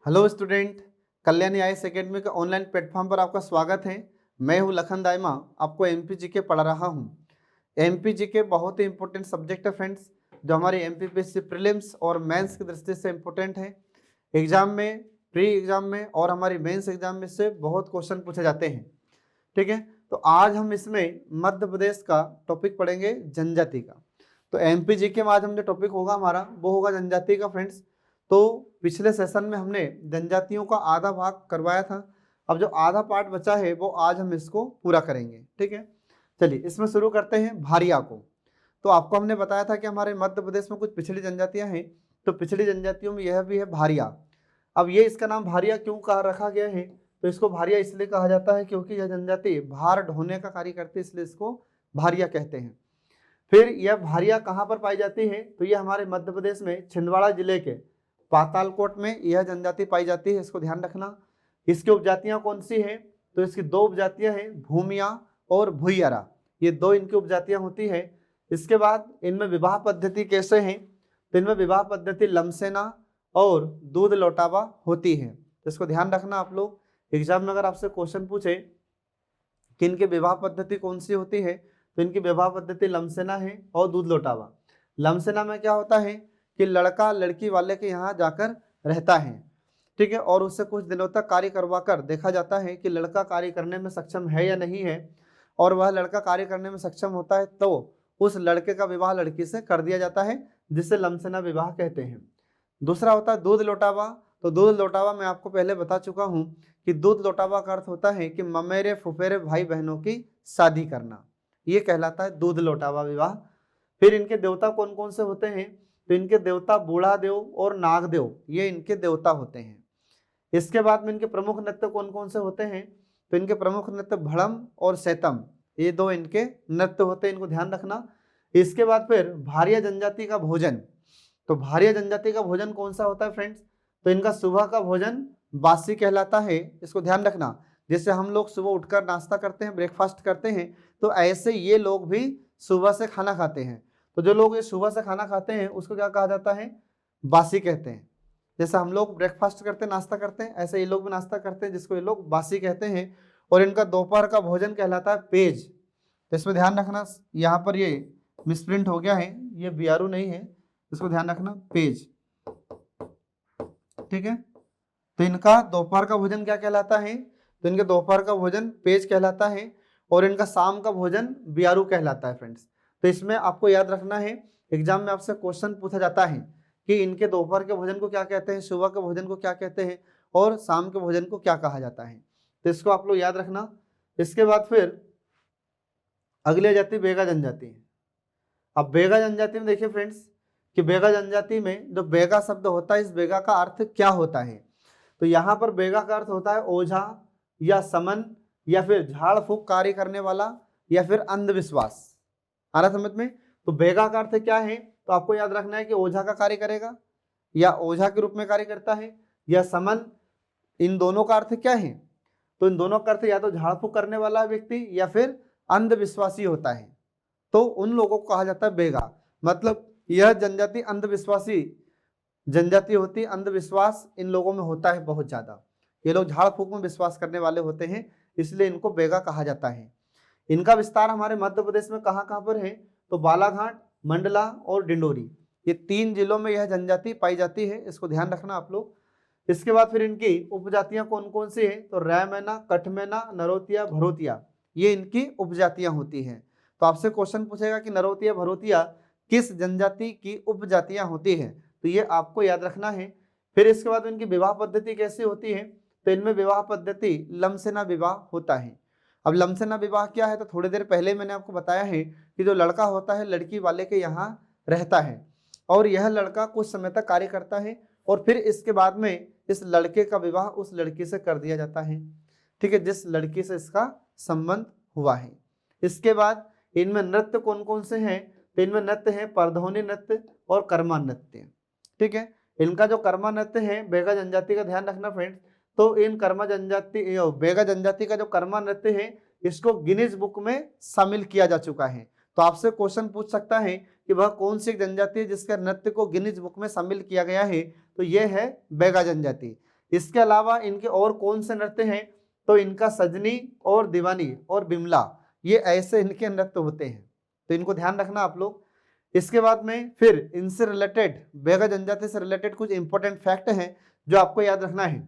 Hello student, Kalyani IAS academy के online platform पर आपका स्वागत है। मैं हूं लखन दाइमा, आपको एमपीजीके पढ़ा रहा हूं। एमपीजीके बहुत ही इंपॉर्टेंट सब्जेक्ट है फ्रेंड्स, जो हमारी एमपीपीएससी प्रीलिम्स और मेंस की दृष्टि से इंपॉर्टेंट है। एग्जाम में, प्री एग्जाम में और हमारी मेंस एग्जाम में से बहुत क्वेश्चन पूछे जाते हैं। ठीक है, तो आज हम इसमें मध्य प्रदेश का टॉपिक पढ़ेंगे, जनजाति का। तो एमपीजीके में आज हम जो टॉपिक होगा हमारा वो होगा जनजाति का फ्रेंड्स। तो पिछले सेशन में हमने जनजातियों का आधा भाग करवाया था। अब जो आधा पार्ट बचा है वो आज हम इसको पूरा करेंगे। ठीक है, चलिए इसमें शुरू करते हैं भारिया को। तो आपको हमने बताया था कि हमारे मध्य प्रदेश में कुछ पिछड़ी जनजातियां हैं, तो पिछड़ी जनजातियों में यह भी है भारिया। अब ये इसका नाम भारिया क्यों कहा रखा गया है, तो इसको भारिया इसलिए कहा जाता है क्योंकि यह जनजाति भार ढोने का कार्य करती है, इसलिए इसको भारिया कहते हैं। फिर यह भारिया कहाँ पर पाई जाती है, तो यह हमारे मध्य प्रदेश में छिंदवाड़ा जिले के पातालकोट में यह जनजाति पाई जाती है, इसको ध्यान रखना। इसकी उपजातियां कौन सी हैं, तो इसकी दो उपजातियां हैं, भूमिया और भुइयारा। ये दो इनकी उपजातियां होती है। इसके बाद इनमें विवाह पद्धति कैसे हैं, तो इनमें विवाह पद्धति लमसेना और दूध लौटावा होती है। तो इसको ध्यान रखना आप लोग, एग्जाम में अगर आपसे क्वेश्चन पूछे कि इनकी विवाह पद्धति कौन सी होती है, तो इनकी विवाह पद्धति लमसेना है और दूध लौटावा। लमसेना में क्या होता है कि लड़का लड़की वाले के यहाँ जाकर रहता है, ठीक है, और उससे कुछ दिनों तक कार्य करवा कर देखा जाता है कि लड़का कार्य करने में सक्षम है या नहीं है, और वह लड़का कार्य करने में सक्षम होता है तो उस लड़के का विवाह लड़की से कर दिया जाता है, जिसे लमसेना विवाह कहते हैं। दूसरा होता है दूध लौटावा। तो दूध लौटावा मैं आपको पहले बता चुका हूँ कि दूध लौटावा का अर्थ होता है कि ममेरे फुफेरे भाई बहनों की शादी करना, ये कहलाता है दूध लौटावा विवाह। फिर इनके देवता कौन कौन से होते हैं, तो इनके देवता बूढ़ा देव और नागदेव, ये इनके देवता होते हैं। इसके बाद में इनके प्रमुख नृत्य कौन कौन से होते हैं, तो इनके प्रमुख नृत्य भड़म और सैतम, ये दो इनके नृत्य होते हैं, इनको ध्यान रखना। इसके बाद फिर भारिया जनजाति का भोजन। तो भारिया जनजाति का भोजन कौन सा होता है फ्रेंड्स, तो इनका सुबह का भोजन बासी कहलाता है, इसको ध्यान रखना। जैसे हम लोग सुबह उठकर नाश्ता करते हैं, ब्रेकफास्ट करते हैं, तो ऐसे ये लोग भी सुबह से खाना खाते हैं। तो जो लोग ये सुबह से खाना खाते हैं उसको क्या कहा जाता है, बासी कहते हैं। जैसे हम लोग ब्रेकफास्ट करते हैं, नाश्ता करते हैं, ऐसे ये लोग भी नाश्ता करते हैं, जिसको ये लोग बासी कहते हैं। और इनका दोपहर का भोजन कहलाता है पेज। तो इसमें ध्यान रखना, यहाँ पर ये मिसप्रिंट हो गया है, ये बियारू नहीं है, इसको ध्यान रखना, पेज। ठीक है, तो इनका दोपहर का भोजन क्या कहलाता है, तो इनके दोपहर का भोजन पेज कहलाता है, और इनका शाम का भोजन बियारू कहलाता है फ्रेंड्स। तो इसमें आपको याद रखना है, एग्जाम में आपसे क्वेश्चन पूछा जाता है कि इनके दोपहर के भोजन को क्या कहते हैं, सुबह के भोजन को क्या कहते हैं, और शाम के भोजन को क्या कहा जाता है। तो इसको आप लोग याद रखना। इसके बाद फिर अगली आ जाती है बेगा जनजाति। अब बेगा जनजाति में देखिए फ्रेंड्स कि बेगा जनजाति में जो बेगा शब्द होता है, इस बेगा का अर्थ क्या होता है, तो यहाँ पर बेगा का अर्थ होता है ओझा या समन या फिर झाड़ फूक कार्य करने वाला या फिर अंधविश्वास। आ रहा समझ में। तो बेगा का अर्थ क्या है, तो आपको याद रखना है कि ओझा का कार्य करेगा या ओझा के रूप में कार्य करता है या समन, इन दोनों का अर्थ क्या है, तो इन दोनों का अर्थ या तो झाड़ फूक करने वाला व्यक्ति या फिर अंधविश्वासी होता है। तो उन लोगों को कहा जाता है बेगा। मतलब यह जनजाति अंधविश्वासी जनजाति होती है, अंधविश्वास इन लोगों में होता है बहुत ज्यादा। ये लोग झाड़ फूक में विश्वास करने वाले होते हैं, इसलिए इनको बेगा कहा जाता है। इनका विस्तार हमारे मध्य प्रदेश में कहाँ कहाँ पर है, तो बालाघाट, मंडला और डिंडोरी, ये 3 जिलों में यह जनजाति पाई जाती है, इसको ध्यान रखना आप लोग। इसके बाद फिर इनकी उपजातियां कौन कौन सी हैं, तो रैमैना, कठमैना, नरोतिया, भरोतिया, ये इनकी उपजातियां होती हैं। तो आपसे क्वेश्चन पूछेगा कि नरोतिया भरोतिया किस जनजाति की उपजातियां होती हैं, तो ये आपको याद रखना है। फिर इसके बाद इनकी विवाह पद्धति कैसी होती है, तो इनमें विवाह पद्धति लमसेना विवाह होता है। अब लमसेना विवाह क्या है, तो थोड़ी देर पहले मैंने आपको बताया है कि जो लड़का होता है लड़की वाले के यहाँ रहता है, और यह लड़का कुछ समय तक कार्य करता है, और फिर इसके बाद में इस लड़के का विवाह उस लड़की से कर दिया जाता है, ठीक है, जिस लड़की से इसका संबंध हुआ है। इसके बाद इनमें नृत्य कौन कौन से हैं, तो इनमें नृत्य है परधौनी नृत्य और कर्मा नृत्य। ठीक है, इनका जो कर्मा नृत्य है बेगा जनजाति का, ध्यान रखना फ्रेंड्स। तो इन कर्मा जनजाति बेगा जनजाति का जो कर्मा नृत्य है, इसको गिनीज बुक में शामिल किया जा चुका है। तो आपसे क्वेश्चन पूछ सकता है कि वह कौन सी जनजाति है जिसके नृत्य को गिनीज बुक में शामिल किया गया है, तो यह है बेगा जनजाति। इसके अलावा इनके और कौन से नृत्य हैं, तो इनका सजनी और दीवानी और बिमला, ये ऐसे इनके नृत्य होते हैं, तो इनको ध्यान रखना आप लोग। इसके बाद में फिर इनसे रिलेटेड, बैगा जनजाति से रिलेटेड कुछ इंपॉर्टेंट फैक्ट हैं जो आपको याद रखना है।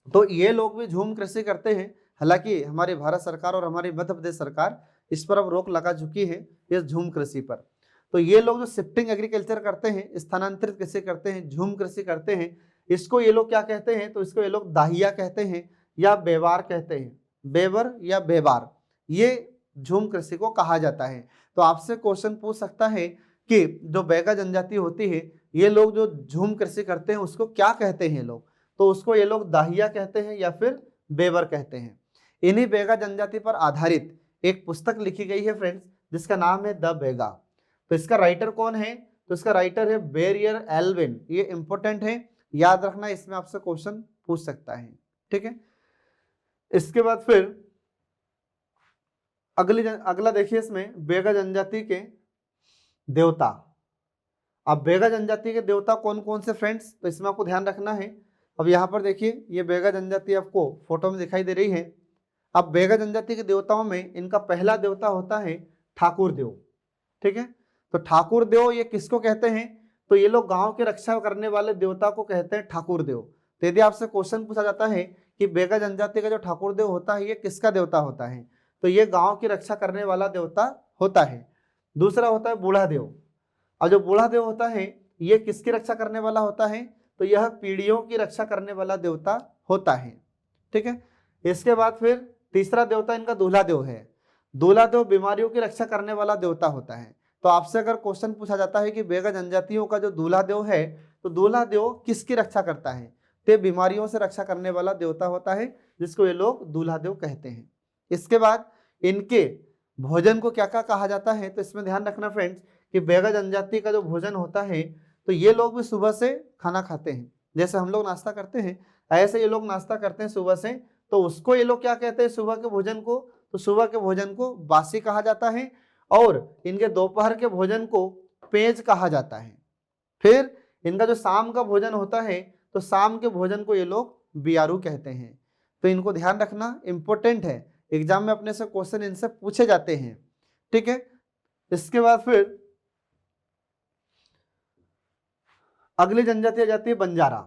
तो ये लोग भी झूम कृषि करते हैं, हालांकि हमारी भारत सरकार और हमारी मध्य प्रदेश सरकार इस पर अब रोक लगा चुकी है, इस झूम कृषि पर। तो ये लोग जो शिफ्टिंग एग्रीकल्चर करते हैं, स्थानांतरित कृषि करते हैं, झूम कृषि करते हैं, इसको ये लोग क्या कहते हैं, तो इसको ये लोग दाहिया कहते हैं या बेवार कहते हैं, बेवर या बेवार, ये झूम कृषि को कहा जाता है। तो आपसे क्वेश्चन पूछ सकता है कि जो बैगा जनजाति होती है, ये लोग जो झूम कृषि करते हैं उसको क्या कहते हैं लोग, तो उसको ये लोग दाहिया कहते हैं या फिर बेवर कहते हैं। इन्हीं बैगा जनजाति पर आधारित एक पुस्तक लिखी गई है फ्रेंड्स, जिसका नाम है द बैगा। तो इसका राइटर कौन है, तो इसका राइटर है बेरियर एल्विन, ये इंपॉर्टेंट है, याद रखना, इसमें आपसे क्वेश्चन पूछ सकता है, ठीक है। इसके बाद फिर अगला देखिए, इसमें बैगा जनजाति के देवता। अब बैगा जनजाति के देवता कौन कौन से फ्रेंड्स, तो इसमें आपको ध्यान रखना है। अब यहाँ पर देखिए, ये बैगा जनजाति आपको फोटो में दिखाई दे रही है। अब बैगा जनजाति के देवताओं में इनका पहला देवता होता है ठाकुर देव, ठीक है। तो ठाकुर देव ये किसको कहते हैं, तो ये लोग गांव की रक्षा करने वाले देवता को कहते हैं ठाकुर देव। तो यदि आपसे क्वेश्चन पूछा जाता है कि बैगा जनजाति का जो ठाकुर देव होता है ये किसका देवता होता है, तो ये गांव की रक्षा करने वाला देवता होता है। दूसरा होता है बूढ़ा देव। और जो बूढ़ा देव होता है ये किसकी रक्षा करने वाला होता है, तो यह पीढ़ियों की रक्षा करने वाला देवता होता है, ठीक है। इसके बाद फिर तीसरा देवता इनका दूल्हा देव है। दूल्हा देव बीमारियों की रक्षा करने वाला देवता होता है। तो आपसे अगर क्वेश्चन पूछा जाता है कि बैगा जनजातियों का जो दूल्हा देव है, तो दूल्हा देव किसकी रक्षा करता है, तो बीमारियों से रक्षा करने वाला देवता होता है, जिसको ये लोग दूल्हा देव कहते हैं। इसके बाद इनके भोजन को क्या क्या कहा जाता है, तो इसमें ध्यान रखना फ्रेंड्स कि बैगा जनजाति का जो भोजन होता है, तो ये लोग भी सुबह से खाना खाते हैं, जैसे हम लोग नाश्ता करते हैं ऐसे ये लोग नाश्ता करते हैं सुबह से। तो उसको ये लोग क्या कहते हैं, सुबह के भोजन को, तो सुबह के भोजन को बासी कहा जाता है, और इनके दोपहर के भोजन को पेज कहा जाता है। फिर इनका जो शाम का भोजन होता है, तो शाम के भोजन को ये लोग बियारू कहते हैं। तो इनको ध्यान रखना, इंपॉर्टेंट है, एग्जाम में अपने से क्वेश्चन इनसे पूछे जाते हैं, ठीक है। इसके बाद फिर अगली जनजाति आ जाती है बंजारा,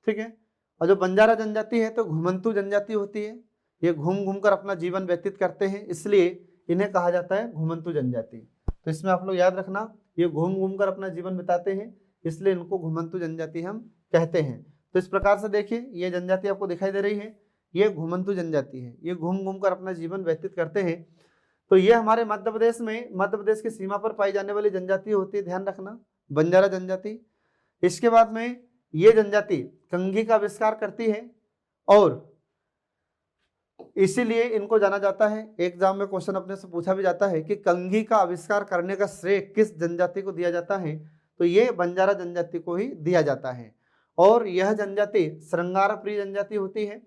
ठीक है। और जो बंजारा जनजाति है तो घुमंतू जनजाति होती है, ये घूम घूम कर अपना जीवन व्यतीत करते हैं, इसलिए इन्हें कहा जाता है घुमंतू जनजाति। तो इसमें आप लोग याद रखना, ये घूम घूम कर अपना जीवन बिताते हैं, इसलिए इनको घुमंतू जनजाति हम कहते हैं। तो इस प्रकार से देखिए, ये जनजाति आपको दिखाई दे रही है, ये घुमंतू जनजाति है, ये घूम घूम कर अपना जीवन व्यतीत करते हैं। तो ये हमारे मध्य प्रदेश में, मध्य प्रदेश की सीमा पर पाई जाने वाली जनजाति होती है, ध्यान रखना, बंजारा जनजाति। इसके बाद में ये जनजाति कंघी का आविष्कार करती है, और इसीलिए इनको जाना जाता है, एग्जाम में क्वेश्चन अपने से पूछा भी जाता है कि कंघी का आविष्कार करने का श्रेय किस जनजाति को दिया जाता है, तो ये बंजारा जनजाति को ही दिया जाता है। और यह जनजाति श्रृंगार प्रिय जनजाति होती है।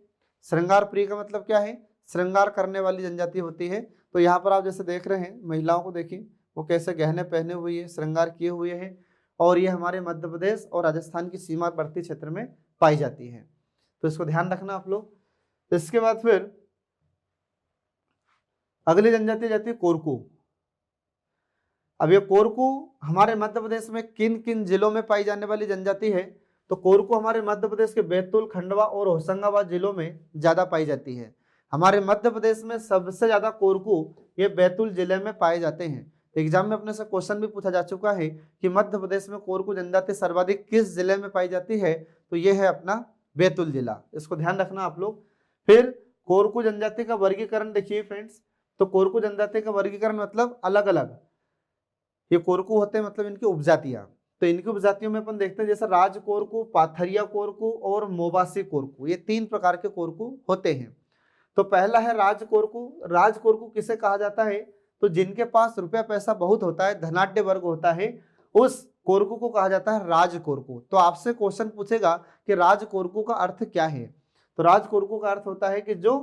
श्रृंगार प्रिय का मतलब क्या है, श्रृंगार करने वाली जनजाति होती है। तो यहाँ पर आप जैसे देख रहे हैं, महिलाओं को देखिए वो कैसे गहने पहने हुए है, श्रृंगार किए हुए हैं, और ये हमारे मध्य प्रदेश और राजस्थान की सीमावर्ती क्षेत्र में पाई जाती है। तो इसको ध्यान रखना आप लोग। इसके बाद फिर अगली जनजाति जाती है कोरकू। अब ये कोरकू हमारे मध्य प्रदेश में किन किन जिलों में पाई जाने वाली जनजाति है, तो कोरकू हमारे मध्य प्रदेश के बैतूल, खंडवा और होशंगाबाद जिलों में ज्यादा पाई जाती है। हमारे मध्य प्रदेश में सबसे ज्यादा कोरकू ये बैतूल जिले में पाए जाते हैं। एग्जाम में अपने से क्वेश्चन भी पूछा जा चुका है कि मध्य प्रदेश में कोरकू जनजाति सर्वाधिक किस जिले में पाई जाती है, तो ये है अपना बैतूल जिला, इसको ध्यान रखना आप लोग। फिर कोरकू जनजाति का वर्गीकरण देखिए फ्रेंड्स, तो कोरकू जनजाति का वर्गीकरण मतलब अलग अलग ये कोरकू होते हैं, मतलब इनकी उपजातियां। तो इनकी उपजातियों में अपन देखते हैं जैसे राज कोरकू, पाथरिया कोरकू और मोबासी कोरकू, ये 3 प्रकार के कोरकू होते हैं। तो पहला है राज कोरकू। राज कोरकू किसे कहा जाता है, तो जिनके पास रुपया पैसा बहुत होता है, धनाढ्य वर्ग होता है, उस कोरकू को कहा जाता है राज कोरकू। तो आपसे क्वेश्चन पूछेगा कि राज कोरकू का अर्थ क्या है, तो राज कोरकू का अर्थ होता है कि जो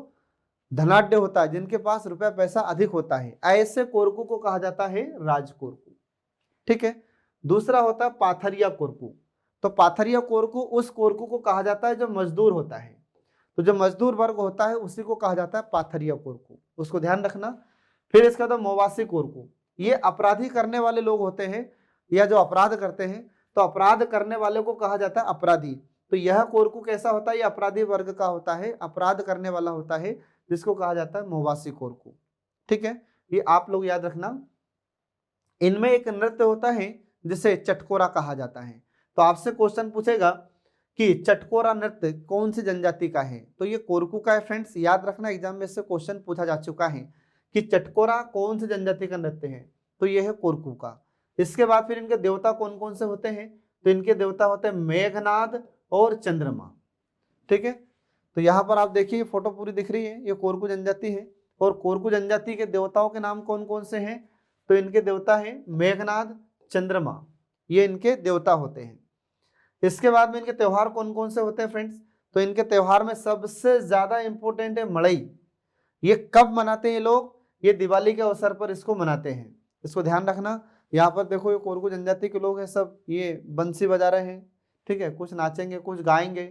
धनाढ्य होता है, जिनके पास रुपया पैसा अधिक होता है, ऐसे कोरकू को कहा जाता है राज कोरकू, ठीक है। दूसरा होता है पाथरिया कोरकू। तो पाथरिया कोरकू उस कोरकू को कहा जाता है जो मजदूर होता है। तो जो मजदूर वर्ग होता है उसी को कहा जाता है पाथरिया कोरकू, उसको ध्यान रखना। फिर इसका तो मोवासी कोरकू, ये अपराधी करने वाले लोग होते हैं या जो अपराध करते हैं, तो अपराध करने वाले को कहा जाता है अपराधी। तो यह कोरकू कैसा होता है, ये अपराधी वर्ग का होता है, अपराध करने वाला होता है, जिसको कहा जाता है मोवासी कोरकू। ठीक है, ये आप लोग याद रखना। इनमें एक नृत्य होता है जिसे चटकोरा कहा जाता है। तो आपसे क्वेश्चन पूछेगा कि चटकोरा नृत्य कौन सी जनजाति का है, तो ये कोरकू का है फ्रेंड्स, याद रखना, एग्जाम में से क्वेश्चन पूछा जा चुका है कि चटकोरा कौन सी जनजाति का नृत्य है, तो ये है कोरकू का। इसके बाद फिर इनके देवता कौन कौन से होते हैं, तो इनके देवता होते हैं मेघनाद और चंद्रमा। ठीक है, तो यहाँ पर आप देखिए फोटो पूरी दिख रही है, ये कोरकू जनजाति है। और कोरकू जनजाति के देवताओं के नाम कौन कौन से हैं, तो इनके देवता हैं मेघनाद, चंद्रमा, ये इनके देवता होते हैं। इसके बाद में इनके त्योहार कौन कौन से होते हैं फ्रेंड्स, तो इनके त्योहार में सबसे ज्यादा इंपॉर्टेंट है मड़ई। ये कब मनाते हैं ये लोग, ये दिवाली के अवसर पर इसको मनाते हैं, इसको ध्यान रखना। यहाँ पर देखो ये कोरकू जनजाति के लोग हैं सब, ये बंसी बजा रहे हैं, ठीक है, कुछ नाचेंगे कुछ गाएंगे।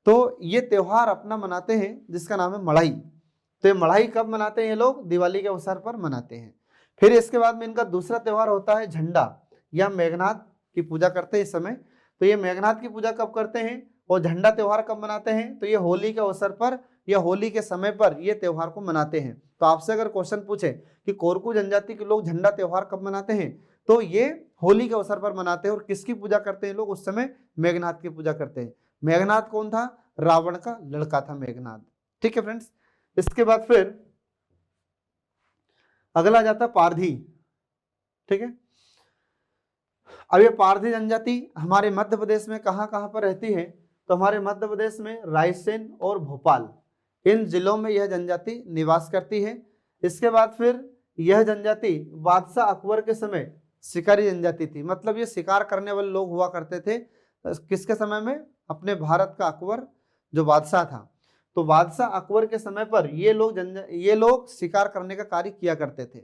तो ये त्योहार अपना मनाते हैं जिसका नाम है मड़ई। तो ये मड़ई कब मनाते हैं ये लोग, दिवाली के अवसर पर मनाते हैं। फिर इसके बाद में इनका दूसरा त्योहार होता है झंडा या मेघनाथ की पूजा करते हैं इस समय। तो ये मेघनाथ की पूजा कब करते हैं और झंडा त्योहार कब मनाते हैं, तो ये होली के अवसर पर या होली के समय पर ये त्योहार को मनाते हैं। तो आपसे अगर क्वेश्चन पूछे कि कोरकू जनजाति के लोग झंडा त्योहार कब मनाते हैं, तो ये होली के अवसर पर मनाते हैं। और किसकी पूजा करते हैं लोग उस समय, मेघनाथ की पूजा करते हैं। मेघनाथ कौन था, रावण का लड़का था मेघनाथ। ठीक है फ्रेंड्स, इसके बाद फिर अगला जाता है पारधी। ठीक है, अब ये पारधी जनजाति हमारे मध्य प्रदेश में कहां कहां पर रहती है, तो हमारे मध्य प्रदेश में रायसेन और भोपाल, इन जिलों में यह जनजाति निवास करती है। इसके बाद फिर यह जनजाति बादशाह अकबर के समय शिकारी जनजाति थी, मतलब ये शिकार करने वाले लोग हुआ करते थे। किसके समय में, अपने भारत का अकबर जो बादशाह था, तो बादशाह अकबर के समय पर ये लोग शिकार करने का कार्य किया करते थे।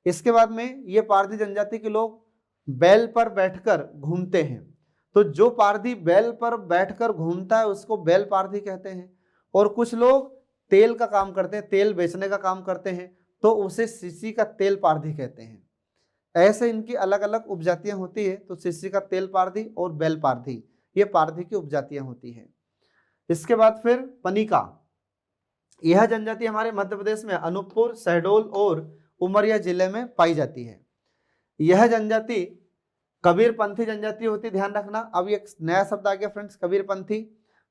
इसके बाद में ये पारधी जनजाति के लोग बैल पर बैठकर घूमते हैं। तो जो पारधी बैल पर बैठकर घूमता है उसको बैल पारधी कहते हैं। और कुछ लोग तेल का काम करते हैं, तेल बेचने का काम करते हैं, तो उसे सीसी का तेल पारधी कहते हैं। ऐसे इनकी अलग अलग उपजातियां होती है। तो सीसी का तेल पारधी और बैल पारधी, ये पारधी की उपजातियां होती है। इसके बाद फिर पनिका, यह जनजाति हमारे मध्य प्रदेश में अनूपपुर, शहडोल और उमरिया जिले में पाई जाती है। यह जनजाति कबीरपंथी जनजाति होती, ध्यान रखना। अब एक नया शब्द आ गया फ्रेंड्स, कबीरपंथी।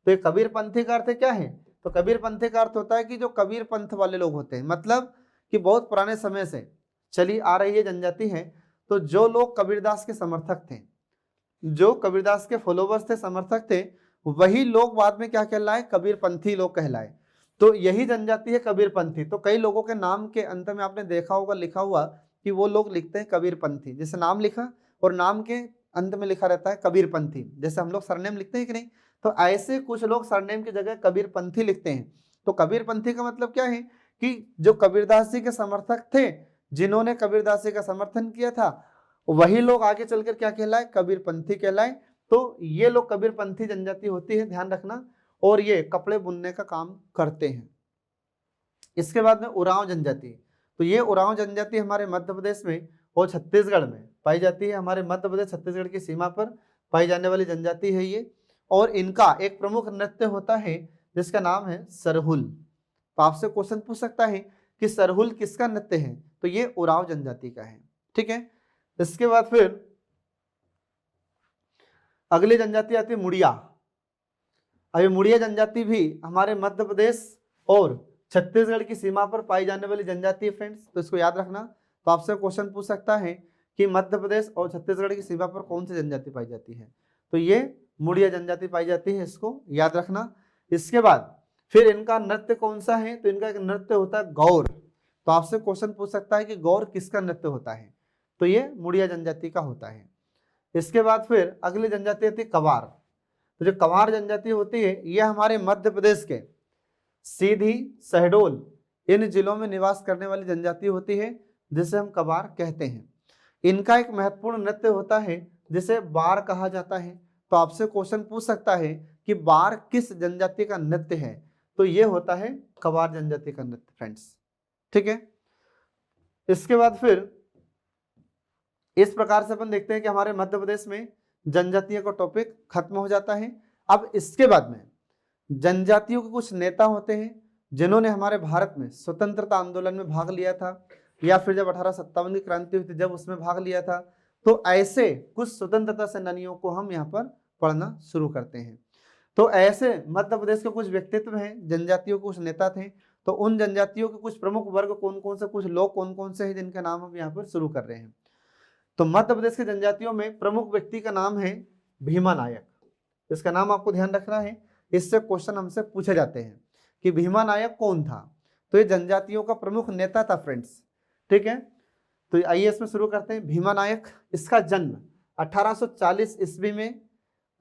तो ये कबीरपंथी का अर्थ क्या है, तो कबीरपंथी का अर्थ होता है कि जो कबीर पंथ वाले लोग होते हैं, मतलब कि बहुत पुराने समय से चली आ रही है जनजाति है। तो जो लोग कबीरदास के समर्थक थे, जो कबीरदास के फॉलोवर्स थे, समर्थक थे, वही लोग बाद में क्या कहलाए, कबीरपंथी लोग कहलाए। तो यही जनजाति है कबीरपंथी। तो कई लोगों के नाम के अंत में आपने देखा होगा लिखा हुआ कि वो लोग लिखते हैं कबीरपंथी, जैसे नाम लिखा और नाम के अंत में लिखा रहता है कबीरपंथी, जैसे हम लोग सरनेम लिखते हैं कि नहीं, तो ऐसे कुछ लोग सरनेम की जगह कबीरपंथी लिखते हैं। तो कबीरपंथी का मतलब क्या है कि जो कबीरदास जी के समर्थक थे, जिन्होंने कबीरदास जी का समर्थन किया था, वही लोग आगे चलकर क्या कहलाए, कबीरपंथी कहलाए। तो ये लोग कबीरपंथी जनजाति होती है, ध्यान रखना। और ये कपड़े बुनने का काम करते हैं। इसके बाद में उरांव जनजाति, तो ये उरांव जनजाति हमारे मध्य प्रदेश में और छत्तीसगढ़ में पाई जाती है। हमारे मध्य प्रदेश छत्तीसगढ़ की सीमा पर पाई जाने वाली जनजाति है ये। और इनका एक प्रमुख नृत्य होता है जिसका नाम है सरहुल। तो आपसे क्वेश्चन पूछ सकता है कि सरहुल किसका नृत्य है, तो ये उरांव जनजाति का है। ठीक है, इसके बाद फिर अगली जनजाति आती है मुड़िया। अभी मुड़िया जनजाति भी हमारे मध्य प्रदेश और छत्तीसगढ़ की सीमा पर पाई जाने वाली जनजाति है फ्रेंड्स, तो इसको याद रखना। तो आपसे क्वेश्चन पूछ सकता है कि मध्य प्रदेश और छत्तीसगढ़ की सीमा पर कौन सी जनजाति पाई जाती है, तो ये मुड़िया जनजाति पाई जाती है, इसको याद रखना। इसके बाद फिर इनका नृत्य कौन सा है, तो इनका एक नृत्य होता है गौर। तो आपसे क्वेश्चन पूछ सकता है कि गौर किसका नृत्य होता है, तो ये मुड़िया जनजाति का होता है। इसके बाद फिर अगली जनजाति होती है कवार। तो जो कवार जनजाति होती है यह हमारे मध्य प्रदेश के सीधी, शहडोल, इन जिलों में निवास करने वाली जनजाति होती है, जिसे हम कवार कहते हैं। इनका एक महत्वपूर्ण नृत्य होता है जिसे बार कहा जाता है। तो आपसे क्वेश्चन पूछ सकता है कि बार किस जनजाति का नृत्य है, तो ये होता है कवार जनजाति का नृत्य फ्रेंड्स। ठीक है, इसके बाद फिर इस प्रकार से अपन देखते हैं कि हमारे मध्य प्रदेश में जनजातियों का टॉपिक खत्म हो जाता है। अब इसके बाद में जनजातियों के कुछ नेता होते हैं जिन्होंने हमारे भारत में स्वतंत्रता आंदोलन में भाग लिया था, या फिर जब 1857 की क्रांति हुई थी जब उसमें भाग लिया था। तो ऐसे कुछ स्वतंत्रता सेनानियों को हम यहाँ पर पढ़ना शुरू करते हैं। तो ऐसे मध्य प्रदेश के कुछ व्यक्तित्व हैं, जनजातियों के कुछ नेता थे। तो उन जनजातियों के कुछ प्रमुख वर्ग कौन कौन से, कुछ लोग कौन कौन से हैं जिनके नाम हम यहाँ पर शुरू कर रहे हैं। तो मध्य प्रदेश के जनजातियों में प्रमुख व्यक्ति का नाम है भीमा नायक। इसका नाम आपको ध्यान रखना है, इससे क्वेश्चन हमसे पूछे जाते हैं कि भीमा नायक कौन था। तो ये जनजातियों का प्रमुख नेता था फ्रेंड्स। ठीक है, तो आइए इसमें शुरू करते हैं। भीमा नायक, इसका जन्म 1840 ईस्वी में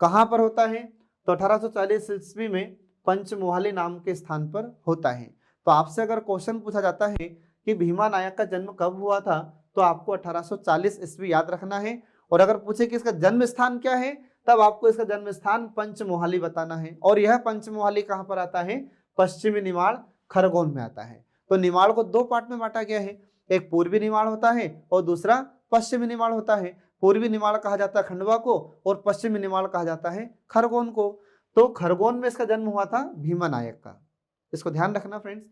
कहाँ पर होता है, तो 1840 ईस्वी में पंचमोहाली नाम के स्थान पर होता है। तो आपसे अगर क्वेश्चन पूछा जाता है कि भीमा नायक का जन्म कब हुआ था, तो आपको 1840 ईस्वी याद रखना है। और अगर पूछे कि इसका जन्म स्थान क्या है, तब आपको इसका जन्म स्थान पंचमोहाली बताना है। और यह पंचमोहाली कहाँ पर आता है, पश्चिमी निमाड़ खरगोन में आता है। तो निमाड़ को दो पार्ट में बांटा गया है, एक पूर्वी निमाड़ होता है और दूसरा पश्चिमी निमाड़ होता है। पूर्वी निमाड़ कहा जाता है खंडवा को और पश्चिमी निमाड़ कहा जाता है खरगोन को। तो खरगोन में इसका जन्म हुआ था भीमा नायक का, इसको ध्यान रखना फ्रेंड्स।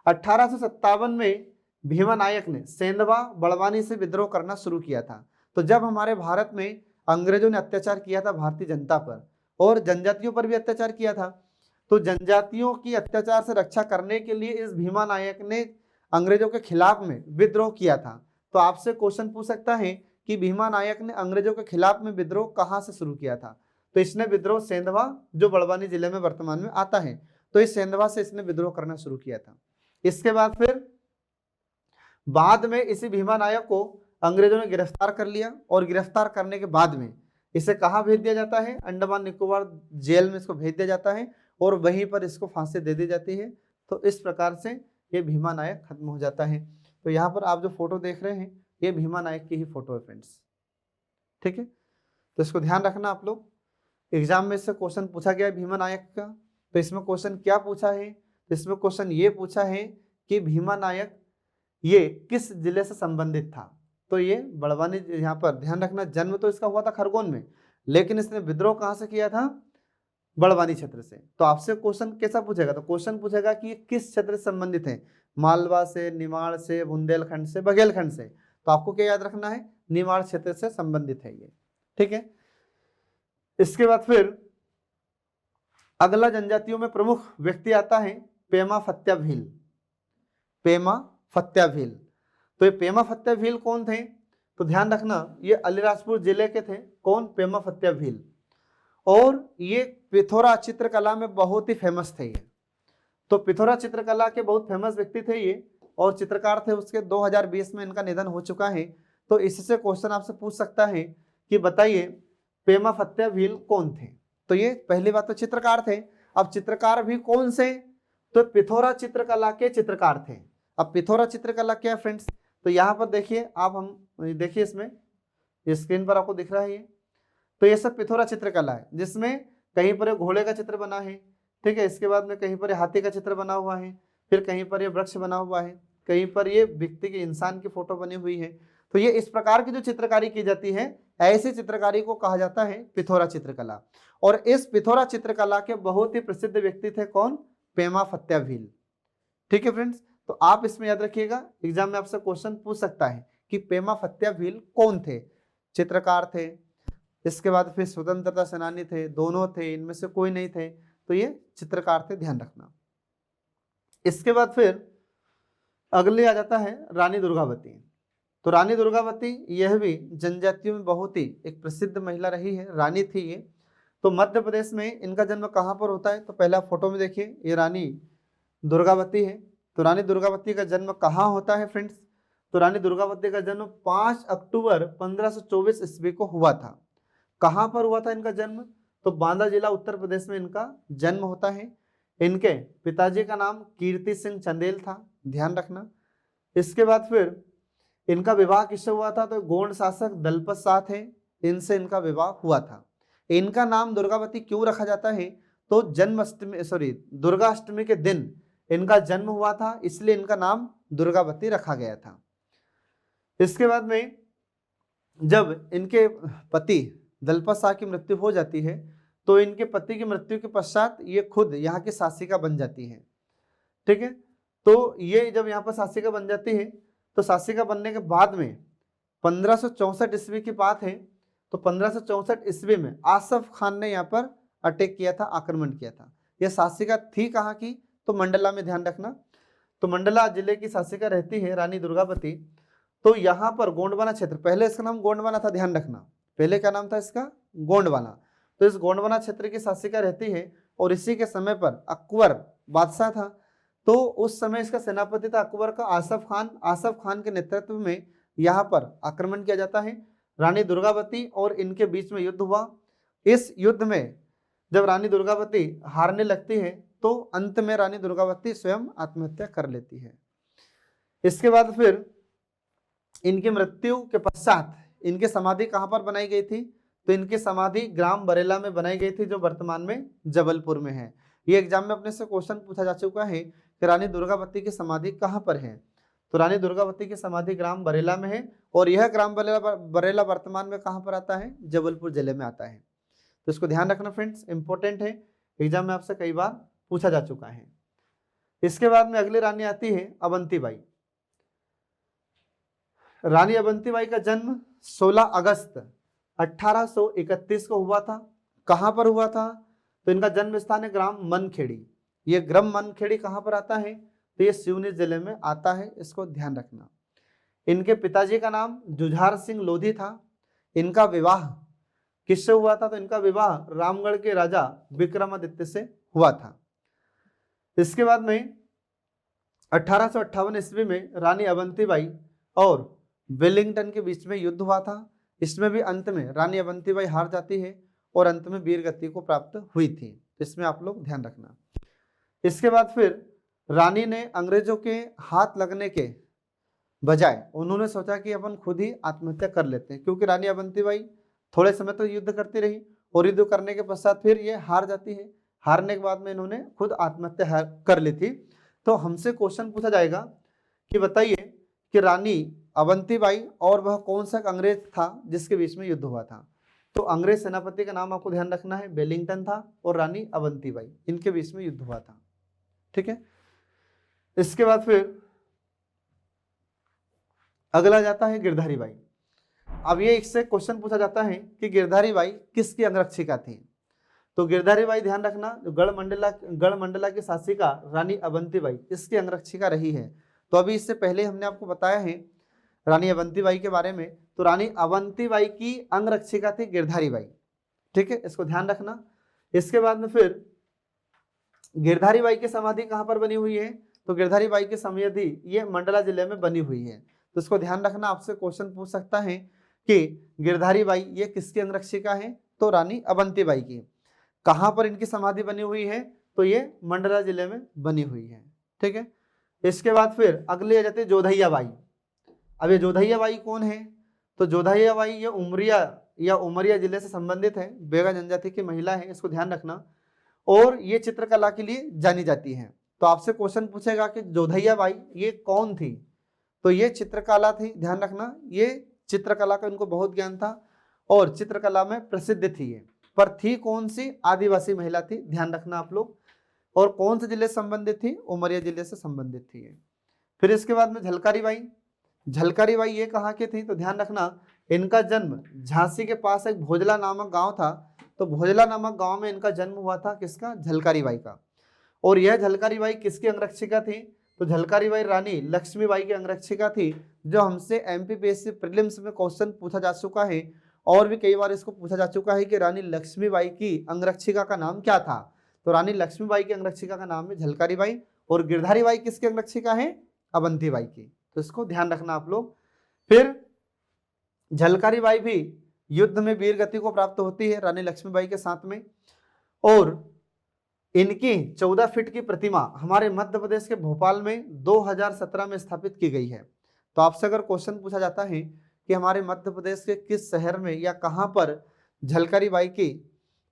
1857 में भीमा नायक ने सेंधवा बड़वानी से विद्रोह करना शुरू किया था। तो जब हमारे भारत में अंग्रेजों ने अत्याचार किया था भारतीय जनता पर और जनजातियों पर भी अत्याचार किया था, तो जनजातियों की अत्याचार से रक्षा करने के लिए इस भीमा नायक ने अंग्रेजों के खिलाफ में विद्रोह किया था। तो आपसे क्वेश्चन पूछ सकता है कि भीमा नायक ने अंग्रेजों के खिलाफ में विद्रोह कहाँ से शुरू किया था। तो इसने विद्रोह सेंधवा, जो बड़वानी जिले में वर्तमान में आता है, तो इस सेंधवा से इसने विद्रोह करना शुरू किया था। इसके बाद फिर बाद में इसी भीमा नायक को अंग्रेजों ने गिरफ्तार कर लिया और गिरफ्तार करने के बाद में इसे कहाँ भेज दिया जाता है, अंडमान निकोबार जेल में इसको भेज दिया जाता है और वहीं पर इसको फांसी दे दी जाती है। तो इस प्रकार से ये भीमा नायक खत्म हो जाता है। तो यहाँ पर आप जो फोटो देख रहे हैं ये भीमा नायक की ही फोटो है फ्रेंड्स। ठीक है, तो इसको ध्यान रखना आप लोग। एग्जाम में इससे क्वेश्चन पूछा गया है भीमा नायक का। तो इसमें क्वेश्चन क्या पूछा है, इसमें क्वेश्चन ये पूछा है कि भीमा नायक ये किस जिले से संबंधित था। तो ये बड़वानी, यहाँ पर ध्यान रखना जन्म तो इसका हुआ था खरगोन में, लेकिन इसने विद्रोह कहाँ से किया था, बड़वानी क्षेत्र से। तो आपसे क्वेश्चन कैसा पूछेगा, तो क्वेश्चन पूछेगा कि ये किस क्षेत्र से संबंधित है, मालवा से, निमाड़ से, बुंदेलखंड से, बघेलखंड से। तो आपको क्या याद रखना है, निमाड़ क्षेत्र से संबंधित है ये। ठीक है, इसके बाद फिर अगला जनजातियों में प्रमुख व्यक्ति आता है पेमा फत्या भील। पेमा फत्या भील, तो ये पेमा फत्या भील कौन थे, तो ध्यान रखना ये अलीराजपुर जिले के थे। कौन, पेमा फत्या भील। और ये पिथौरा चित्रकला में बहुत ही फेमस थे ये। तो पिथौरा चित्रकला के बहुत फेमस व्यक्ति थे ये और चित्रकार थे। उसके 2020 में इनका निधन हो चुका है। तो इससे क्वेश्चन आपसे पूछ सकता है कि बताइए पेमा फत्या भील कौन थे। तो ये पहली बात तो चित्रकार थे। अब चित्रकार भी कौन से, तो पिथौरा चित्रकला के चित्रकार थे। अब पिथौरा चित्रकला क्या है फ्रेंड्स, तो यहाँ पर देखिए आप, हम देखिए इसमें स्क्रीन पर आपको दिख रहा है ये। तो ये सब पिथौरा चित्रकला है जिसमें कहीं पर घोड़े का चित्र बना है, ठीक है, इसके बाद में कहीं पर हाथी का चित्र बना हुआ है, फिर कहीं पर ये वृक्ष बना हुआ है, कहीं पर ये व्यक्ति के, इंसान की फोटो बनी हुई है। तो ये इस प्रकार की जो चित्रकारी की जाती है, ऐसी चित्रकारी को कहा जाता है पिथौरा चित्रकला। और इस पिथौरा चित्रकला के बहुत ही प्रसिद्ध व्यक्ति थे कौन, पेमा फत्या भील। ठीक है फ्रेंड्स, तो आप इसमें याद रखिएगा, एग्जाम में आपसे क्वेश्चन पूछ सकता है कि पेमा फत्या भील कौन थे, चित्रकार थे, इसके बाद फिर स्वतंत्रता सेनानी थे, दोनों थे, इनमें से कोई नहीं थे। तो ये चित्रकार थे, ध्यान रखना। इसके बाद फिर अगले आ जाता है रानी दुर्गावती। तो रानी दुर्गावती यह भी जनजातियों में बहुत ही एक प्रसिद्ध महिला रही है, रानी थी ये। तो मध्य प्रदेश में इनका जन्म कहाँ पर होता है, तो पहला फोटो में देखिए ये रानी दुर्गावती है। तो रानी दुर्गावती का जन्म कहाँ होता है फ्रेंड्स, तो रानी दुर्गावती का जन्म 5 अक्टूबर 1524 ईस्वी को हुआ था। कहाँ पर हुआ था इनका जन्म, तो बांदा जिला उत्तर प्रदेश में इनका जन्म होता है। इनके पिताजी का नाम कीर्ति सिंह चंदेल था, ध्यान रखना। इसके बाद फिर इनका विवाह किससे हुआ था, तो गोंड शासक दलपत शाह थे, इनसे इनका विवाह हुआ था। इनका नाम दुर्गावती क्यों रखा जाता है? तो जन्माष्टमी सॉरी दुर्गाष्टमी के दिन इनका जन्म हुआ था, इसलिए इनका नाम दुर्गावती रखा गया था। इसके बाद में जब इनके पति दलपत शाह की मृत्यु हो जाती है तो इनके पति की मृत्यु के पश्चात ये खुद यहाँ की शासिका बन जाती है। ठीक है, तो ये जब यहाँ पर शासिका बन जाती है तो शासिका बनने के बाद में 1564 ईस्वी की बात है, तो 1564 ईस्वी में आसफ खान ने यहाँ पर अटैक किया था, आक्रमण किया था। यह शासिका थी कहाँ की? तो मंडला में, ध्यान रखना। तो मंडला जिले की शासिका रहती है रानी दुर्गावती। तो यहाँ पर गोंडवाना क्षेत्र, पहले इसका नाम गोंडवाना था, ध्यान रखना, पहले क्या नाम था इसका? गोंडवाना। तो इस गोंडवाना क्षेत्र की शासिका रहती है और इसी के समय पर अकबर बादशाह था, तो उस समय इसका सेनापति था अकबर का आसफ खान। आसफ खान के नेतृत्व में यहाँ पर आक्रमण किया जाता है। रानी दुर्गावती और इनके बीच में युद्ध हुआ। इस युद्ध में जब रानी दुर्गावती हारने लगती है तो अंत में रानी दुर्गावती स्वयं आत्महत्या कर लेती है। इसके बाद फिर इनकी मृत्यु के पश्चात इनकी समाधि कहाँ पर बनाई गई थी? तो इनकी समाधि ग्राम बरेला में बनाई गई थी, जो वर्तमान में जबलपुर में है। ये एग्जाम में अपने से क्वेश्चन पूछा जा चुका है कि रानी दुर्गावती की समाधि कहाँ पर है? तो रानी दुर्गावती की समाधि ग्राम बरेला में है और यह ग्राम बरेला वर्तमान में कहाँ पर आता है? जबलपुर जिले में आता है। तो इसको ध्यान रखना फ्रेंड्स, इंपॉर्टेंट है, एग्जाम में आपसे कई बार पूछा जा चुका है। इसके बाद में अगली रानी आती है अवंतीबाई। रानी अवंतीबाई का जन्म 16 अगस्त 1831 को हुआ था। कहां पर हुआ था? तो इनका जन्म स्थान है ग्राम मनखेड़ी। ये ग्राम मनखेड़ी कहां पर आता है? तो ये सिवनी जिले में आता है, इसको ध्यान रखना। इनके पिताजी का नाम जुझार सिंह लोधी था। इनका विवाह किससे हुआ था? तो इनका विवाह रामगढ़ के राजा विक्रमादित्य से हुआ था। इसके बाद में 1858 ईस्वी में रानी अवंतीबाई और वेलिंगटन के बीच में युद्ध हुआ था। इसमें भी अंत में रानी अवंतीबाई हार जाती है और अंत में वीर गति को प्राप्त हुई थी। इसमें आप लोग ध्यान रखना। इसके बाद फिर रानी ने अंग्रेजों के हाथ लगने के बजाय उन्होंने सोचा कि अपन खुद ही आत्महत्या कर लेते हैं, क्योंकि रानी अवंतीबाई थोड़े समय तो युद्ध करती रही और युद्ध करने के पश्चात फिर ये हार जाती है। हारने के बाद में इन्होंने खुद आत्महत्या कर ली थी। तो हमसे क्वेश्चन पूछा जाएगा कि बताइए कि रानी अवंतीबाई और वह कौन सा अंग्रेज था जिसके बीच में युद्ध हुआ था? तो अंग्रेज सेनापति का नाम आपको ध्यान रखना है, वेलिंगटन था और रानी अवंतीबाई, इनके बीच में युद्ध हुआ था। ठीक है, इसके बाद फिर अगला जाता है गिरधारी बाई। अब ये इससे क्वेश्चन पूछा जाता है कि गिरधारी बाई किसकी अंगरक्षिका थी? तो गिरधारी बाई ध्यान रखना, जो गढ़मंडला की शासिका रानी अवंतीबाई इसकी अंगरक्षिका रही है। तो अभी इससे पहले हमने आपको बताया है रानी अवंतीबाई के बारे में। तो रानी अवंतीबाई की अंगरक्षिका थी गिरधारी बाई। ठीक है, इसको ध्यान रखना। इसके बाद में फिर गिरधारी बाई की समाधि कहाँ पर बनी हुई है? तो गिरधारी बाई की समाधि ये मंडला जिले में बनी हुई है। तो इसको ध्यान रखना, आपसे क्वेश्चन पूछ सकता है कि गिरधारी बाई ये किसकी अंगरक्षिका है? तो रानी अवंतीबाई की। कहाँ पर इनकी समाधि बनी हुई है? तो ये मंडला जिले में बनी हुई है। ठीक है, इसके बाद फिर अगले आ जाते हैं जोधैया बाई। अब ये जोधैया बाई कौन है? तो जोधैया बाई ये उमरिया जिले से संबंधित है, बेगा जनजाति की महिला है, इसको ध्यान रखना। और ये चित्रकला के लिए जानी जाती है। तो आपसे क्वेश्चन पूछेगा कि जोधैया बाई ये कौन थी? तो ये चित्रकला थी, ध्यान रखना, ये चित्रकला का इनको बहुत ज्ञान था और चित्रकला में प्रसिद्ध थी ये। पर थी कौन सी? आदिवासी महिला थी, ध्यान रखना आप लोग। और कौन से जिले से संबंधित थी? उमरिया जिले से संबंधित थी ये। फिर इसके बाद में झलकारी बाई। झलकारी बाई ये कहाँ की थी? तो ध्यान रखना, इनका जन्म झांसी के पास एक भोजला नामक गांव था। तो भोजला नामक गांव में इनका जन्म हुआ था, किसका? झलकारी बाई का। और यह झलकारी बाई किसकी अंगरक्षिका थी? तो झलकारी बाई रानी लक्ष्मीबाई की अंगरक्षिका थी, जो हमसे एमपीपीएससी प्रीलिम्स में क्वेश्चन पूछा जा चुका है और भी कई बार इसको पूछा जा चुका है कि रानी लक्ष्मीबाई की अंगरक्षिका का नाम क्या था? तो रानी लक्ष्मीबाई की अंगरक्षिका का नाम है झलकारी बाई और गिरधारी बाई किसकी अंगरक्षिका है? अवंतीबाई की। तो इसको ध्यान रखना आप लोग। फिर झलकारी बाई भी युद्ध में वीर गति को प्राप्त होती है रानी लक्ष्मीबाई के साथ में। और इनकी 14 फीट की प्रतिमा हमारे मध्य प्रदेश के भोपाल में 2017 में स्थापित की गई है। तो आपसे अगर क्वेश्चन पूछा जाता है कि हमारे मध्य प्रदेश के किस शहर में या कहां पर झलकारी बाई की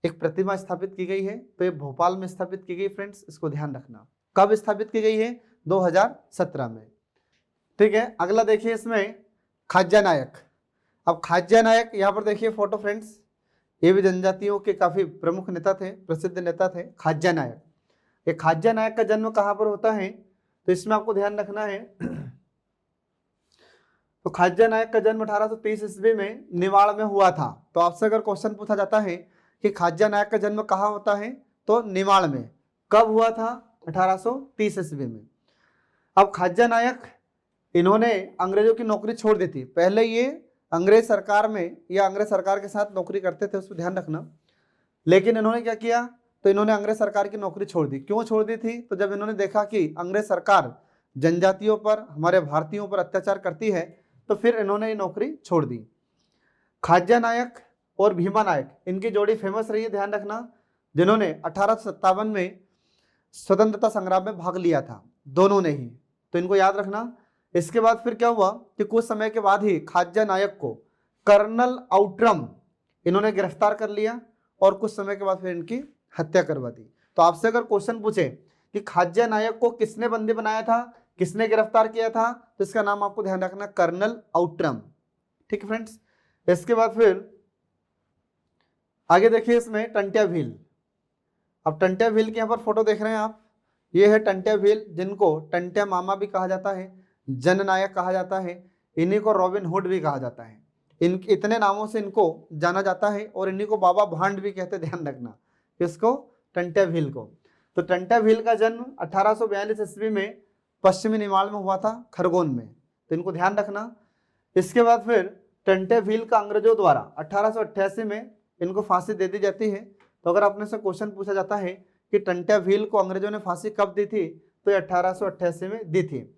एक प्रतिमा स्थापित की गई है, तो ये भोपाल में स्थापित की गई फ्रेंड्स, इसको ध्यान रखना। कब स्थापित की गई है? 2017 में। ठीक है, अगला देखिए इसमें खाज्या नायक। अब खाज्या नायक यहाँ पर देखिए फोटो फ्रेंड्स, ये भी जनजातियों के काफी प्रमुख नेता थे, प्रसिद्ध नेता थे खाज्या नायक। ये खाज्या नायक का जन्म कहाँ पर होता है? तो इसमें आपको ध्यान रखना है तो खाज्या नायक का जन्म 1830 ईस्वी में निवाड़ में हुआ था। तो आपसे अगर क्वेश्चन पूछा जाता है कि खाज्या नायक का जन्म कहाँ होता है, तो निवाड़ में। कब हुआ था? 1830 ईस्वी में। अब खाज्या नायक इन्होंने अंग्रेजों की नौकरी छोड़ दी थी। पहले ये अंग्रेज सरकार में या अंग्रेज सरकार के साथ नौकरी करते थे, उस पर ध्यान रखना। लेकिन इन्होंने क्या किया? तो इन्होंने अंग्रेज सरकार की नौकरी छोड़ दी। क्यों छोड़ दी थी? तो जब इन्होंने देखा कि अंग्रेज सरकार जनजातियों पर, हमारे भारतीयों पर अत्याचार करती है, तो फिर इन्होंने ये नौकरी छोड़ दी। खाज्या नायक और भीमा नायक, इनकी जोड़ी फेमस रही है, ध्यान रखना, जिन्होंने 1857 में स्वतंत्रता संग्राम में भाग लिया था, दोनों ने ही, तो इनको याद रखना। इसके बाद फिर क्या हुआ कि कुछ समय के बाद ही खाज्या नायक को कर्नल आउट्रम इन्होंने गिरफ्तार कर लिया और कुछ समय के बाद फिर इनकी हत्या करवा दी। तो आपसे अगर क्वेश्चन पूछे कि खाज्या नायक को किसने बंदी बनाया था, किसने गिरफ्तार किया था, तो इसका नाम आपको ध्यान रखना, कर्नल आउट्रम। ठीक है फ्रेंड्स, इसके बाद फिर आगे देखिए इसमें टंट्या भील। अब टंट्या भील की यहाँ पर फोटो देख रहे हैं आप, ये है टंट्या भील, जिनको टंट्या मामा भी कहा जाता है, जननायक कहा जाता है, इन्हीं को रॉबिन हुड भी कहा जाता है। इन इतने नामों से इनको जाना जाता है और इन्हीं को बाबा भांड भी कहते, ध्यान रखना, किसको? टंट्या भील को। तो टंट्या भील का जन्म 1842 ईस्वी में पश्चिमी निमाड़ में हुआ था, खरगोन में, तो इनको ध्यान रखना। इसके बाद फिर टंट्या भील का अंग्रेजों द्वारा 1888 में इनको फांसी दे दी जाती है। तो अगर आपने से क्वेश्चन पूछा जाता है कि टंट्या भील को अंग्रेजों ने फांसी कब दी थी, तो ये 1888 में दी थी।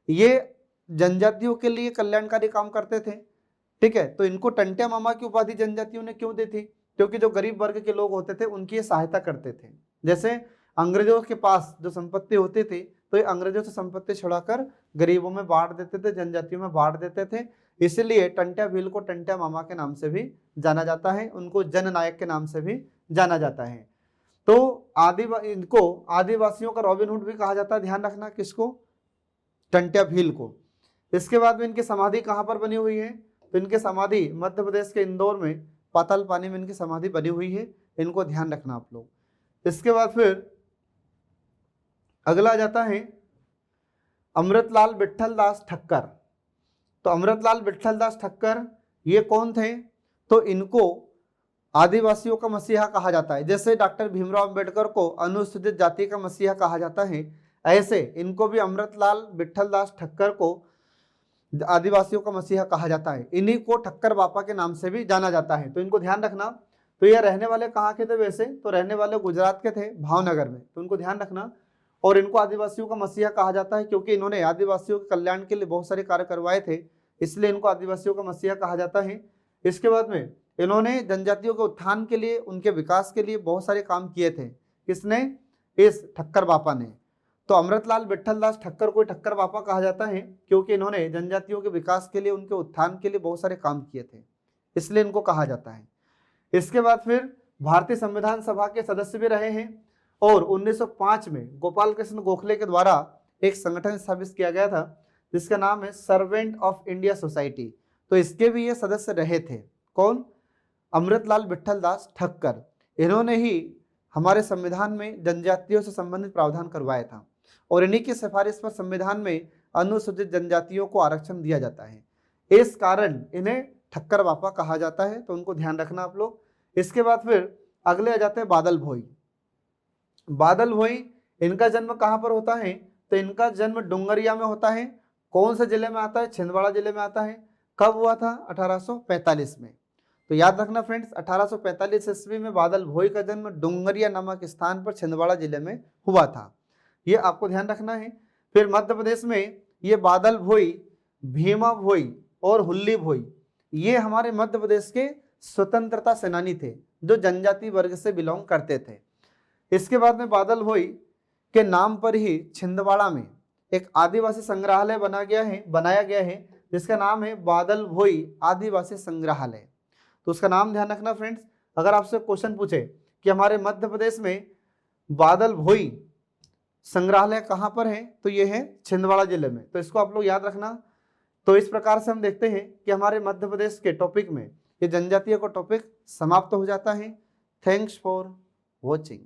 ये जनजातियों के लिए कल्याणकारी काम करते थे। ठीक है, तो इनको टंट्या मामा की उपाधि जनजातियों ने क्यों दी थी? क्योंकि जो गरीब वर्ग के लोग होते थे उनकी ये सहायता करते थे। जैसे अंग्रेजों के पास जो संपत्ति होती थी, तो ये अंग्रेजों से संपत्ति छुड़ाकर गरीबों में बांट देते थे, जनजातियों में बांट देते थे। इसलिए टंट्या भील को टंट्या मामा के नाम से भी जाना जाता है, उनको जननायक के नाम से भी जाना जाता है। तो इनको आदिवासियों का रॉबिन हुड भी कहा जाता है, ध्यान रखना, किसको? टंट्या भील को। इसके बाद में इनकी समाधि कहाँ पर बनी हुई है? तो इनकी समाधि मध्य प्रदेश के इंदौर में पाताल पानी में इनकी समाधि बनी हुई है, इनको ध्यान रखना आप लोग। इसके बाद फिर अगला आ जाता है अमृतलाल विट्ठल दास ठक्कर। तो अमृतलाल विट्ठल दास ठक्कर ये कौन थे? तो इनको आदिवासियों का मसीहा कहा जाता है। जैसे डॉक्टर भीमराव अंबेडकर को अनुसूचित जाति का मसीहा कहा जाता है, ऐसे इनको भी अमृतलाल विट्ठल दास ठक्कर को आदिवासियों का मसीहा कहा जाता है। इन्हीं को ठक्कर बापा के नाम से भी जाना जाता है, तो इनको ध्यान रखना। तो ये रहने वाले कहाँ के थे? वैसे तो रहने वाले गुजरात के थे, भावनगर में, तो इनको ध्यान रखना। और इनको आदिवासियों का मसीहा कहा जाता है क्योंकि इन्होंने आदिवासियों के कल्याण के लिए बहुत सारे कार्य करवाए थे, इसलिए इनको आदिवासियों का मसीहा कहा जाता है। इसके बाद में इन्होंने जनजातियों के उत्थान के लिए, उनके विकास के लिए बहुत सारे काम किए थे। किसने? इस ठक्कर बापा ने। तो अमृतलाल विट्ठल दास ठक्कर को ठक्कर बापा कहा जाता है क्योंकि इन्होंने जनजातियों के विकास के लिए, उनके उत्थान के लिए बहुत सारे काम किए थे, इसलिए इनको कहा जाता है। इसके बाद फिर भारतीय संविधान सभा के सदस्य भी रहे हैं और 1905 में गोपाल कृष्ण गोखले के द्वारा एक संगठन स्थापित किया गया था जिसका नाम है सर्वेंट ऑफ इंडिया सोसाइटी। तो इसके भी ये सदस्य रहे थे। कौन? अमृतलाल विट्ठल दास ठक्कर। इन्होंने ही हमारे संविधान में जनजातियों से संबंधित प्रावधान करवाया था और इन्हीं की सिफारिश पर संविधान में अनुसूचित जनजातियों को आरक्षण दिया जाता है। इस कारण इन्हें ठक्कर बापा कहा जाता है, तो उनको ध्यान रखना आप लोग। इसके बाद फिर अगले आ जाते हैं बादल भोई। बादल भोई, इनका जन्म कहाँ पर होता है? तो इनका जन्म डुंगरिया में होता है। कौन से जिले में आता है? छिंदवाड़ा जिले में आता है। कब हुआ था? 1845 में। तो याद रखना फ्रेंड्स, 1845 ईस्वी में बादल भोई का जन्म डुंगरिया नामक स्थान पर छिंदवाड़ा जिले में हुआ था, ये आपको ध्यान रखना है। फिर मध्य प्रदेश में ये बादल भोई, भीमा भोई और हुल्ली भोई, ये हमारे मध्य प्रदेश के स्वतंत्रता सेनानी थे जो जनजाति वर्ग से बिलोंग करते थे। इसके बाद में बादल भोई के नाम पर ही छिंदवाड़ा में एक आदिवासी संग्रहालय बनाया गया है जिसका नाम है बादल भोई आदिवासी संग्रहालय। तो उसका नाम ध्यान रखना फ्रेंड्स। अगर आपसे क्वेश्चन पूछे कि हमारे मध्य प्रदेश में बादल भोई संग्रहालय कहाँ पर है, तो ये है छिंदवाड़ा जिले में। तो इसको आप लोग याद रखना। तो इस प्रकार से हम देखते हैं कि हमारे मध्य प्रदेश के टॉपिक में ये जनजातीय का टॉपिक समाप्त हो जाता है। Thanks for watching.